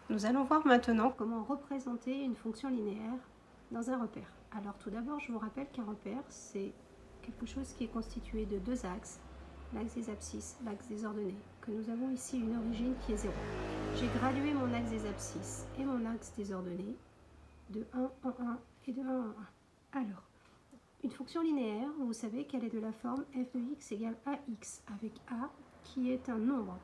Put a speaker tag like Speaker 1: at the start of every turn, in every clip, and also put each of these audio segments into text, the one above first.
Speaker 1: Nous allons voir maintenant comment représenter une fonction linéaire dans un repère. Alors tout d'abord, je vous rappelle qu'un repère, c'est quelque chose qui est constitué de deux axes, l'axe des abscisses, l'axe des ordonnées, que nous avons ici une origine qui est 0. J'ai gradué mon axe des abscisses et mon axe des ordonnées de 1 en 1 et de 1 en 1. Alors, une fonction linéaire, vous savez qu'elle est de la forme f de x égale ax, avec a qui est un nombre.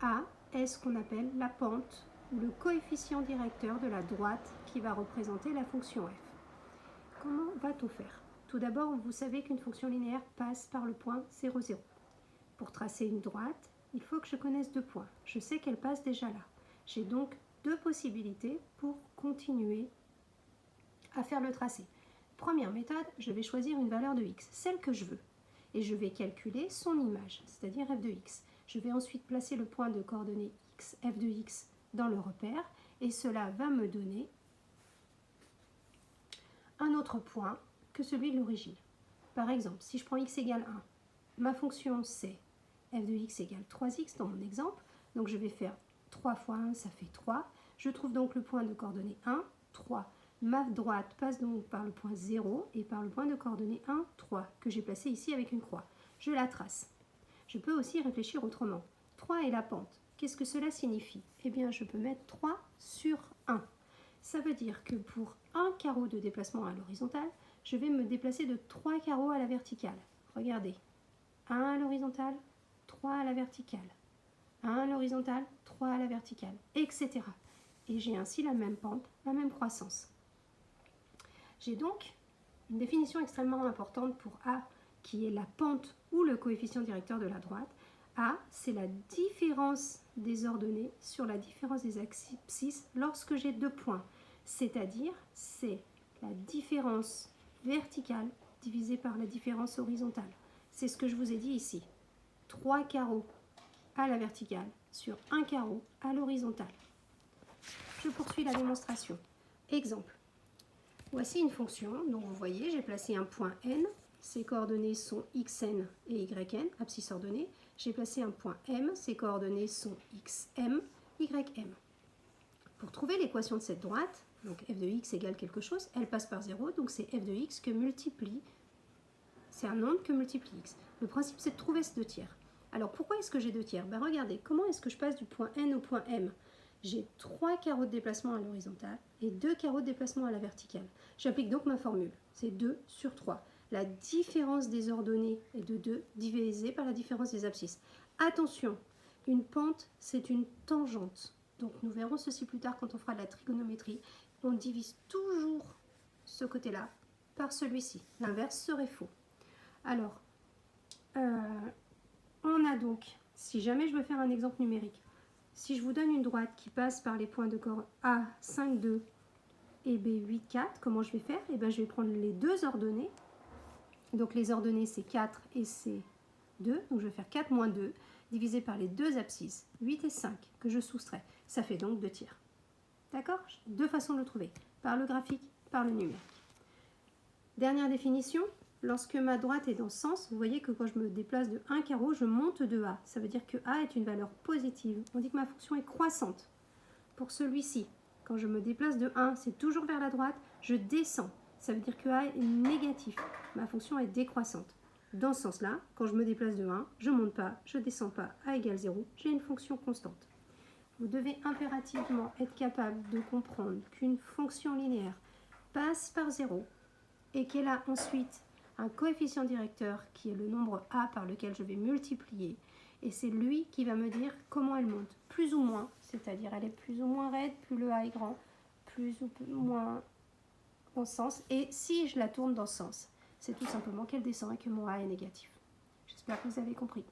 Speaker 1: A est ce qu'on appelle la pente ou le coefficient directeur de la droite qui va représenter la fonction f. Comment va-t-on faire? Tout d'abord, vous savez qu'une fonction linéaire passe par le point 0, 0. Pour tracer une droite, il faut que je connaisse deux points. Je sais qu'elle passe déjà là. J'ai donc deux possibilités pour continuer à faire le tracé. Première méthode, je vais choisir une valeur de x, celle que je veux, et je vais calculer son image, c'est-à-dire f de x. Je vais ensuite placer le point de coordonnées x, f de x, dans le repère, et cela va me donner un autre point que celui de l'origine. Par exemple, si je prends x égale 1, ma fonction c'est f de x égale 3x dans mon exemple, donc je vais faire 3 fois 1, ça fait 3. Je trouve donc le point de coordonnées 1, 3. Ma droite passe donc par le point 0 et par le point de coordonnées 1, 3, que j'ai placé ici avec une croix. Je la trace. Je peux aussi réfléchir autrement. 3 est la pente. Qu'est-ce que cela signifie? Eh bien, je peux mettre 3 sur 1. Ça veut dire que pour un carreau de déplacement à l'horizontale, je vais me déplacer de 3 carreaux à la verticale. Regardez. 1 à l'horizontale, 3 à la verticale. 1 à l'horizontale, 3 à la verticale, etc. Et j'ai ainsi la même pente, la même croissance. J'ai donc une définition extrêmement importante pour A, qui est la pente ou le coefficient directeur de la droite. A, c'est la différence des ordonnées sur la différence des abscisses lorsque j'ai deux points. C'est-à-dire, c'est la différence verticale divisée par la différence horizontale. C'est ce que je vous ai dit ici. 3 carreaux à la verticale sur un carreau à l'horizontale. Je poursuis la démonstration. Exemple. Voici une fonction, donc vous voyez, j'ai placé un point n, ses coordonnées sont xn et yn, abscisse ordonnée. J'ai placé un point m, ses coordonnées sont xm, ym. Pour trouver l'équation de cette droite, donc f de x égale quelque chose, elle passe par 0, donc c'est f de x que multiplie, c'est un nombre que multiplie x. Le principe c'est de trouver ce deux tiers. Alors pourquoi est-ce que j'ai deux tiers? Ben regardez, comment est-ce que je passe du point n au point m? J'ai 3 carreaux de déplacement à l'horizontale et 2 carreaux de déplacement à la verticale. J'applique donc ma formule, c'est 2 sur 3. La différence des ordonnées est de 2 divisé par la différence des abscisses. Attention, une pente, c'est une tangente. Donc nous verrons ceci plus tard quand on fera de la trigonométrie. On divise toujours ce côté-là par celui-ci. L'inverse serait faux. Alors, on a donc, si jamais je veux faire un exemple numérique, si je vous donne une droite qui passe par les points de coordonnées A, 5, 2 et B, 8, 4, comment je vais faire? Eh bien, je vais prendre les deux ordonnées. Donc, les ordonnées, c'est 4 et c'est 2. Donc, je vais faire 4 moins 2, divisé par les deux abscisses, 8 et 5, que je soustrais. Ça fait donc 2 tiers. D'accord? Deux façons de le trouver, par le graphique, par le numérique. Dernière définition. Lorsque ma droite est dans ce sens, vous voyez que quand je me déplace de 1 carreau, je monte de A. Ça veut dire que A est une valeur positive. On dit que ma fonction est croissante. Pour celui-ci, quand je me déplace de 1, c'est toujours vers la droite, je descends. Ça veut dire que A est négatif. Ma fonction est décroissante. Dans ce sens-là, quand je me déplace de 1, je ne monte pas, je ne descends pas. A égale 0, j'ai une fonction constante. Vous devez impérativement être capable de comprendre qu'une fonction linéaire passe par 0 et qu'elle a ensuite un coefficient directeur qui est le nombre a par lequel je vais multiplier, et c'est lui qui va me dire comment elle monte, plus ou moins, c'est-à-dire elle est plus ou moins raide, plus le a est grand, plus ou moins dans ce sens, et si je la tourne dans ce sens, c'est tout simplement qu'elle descend et que mon a est négatif. J'espère que vous avez compris.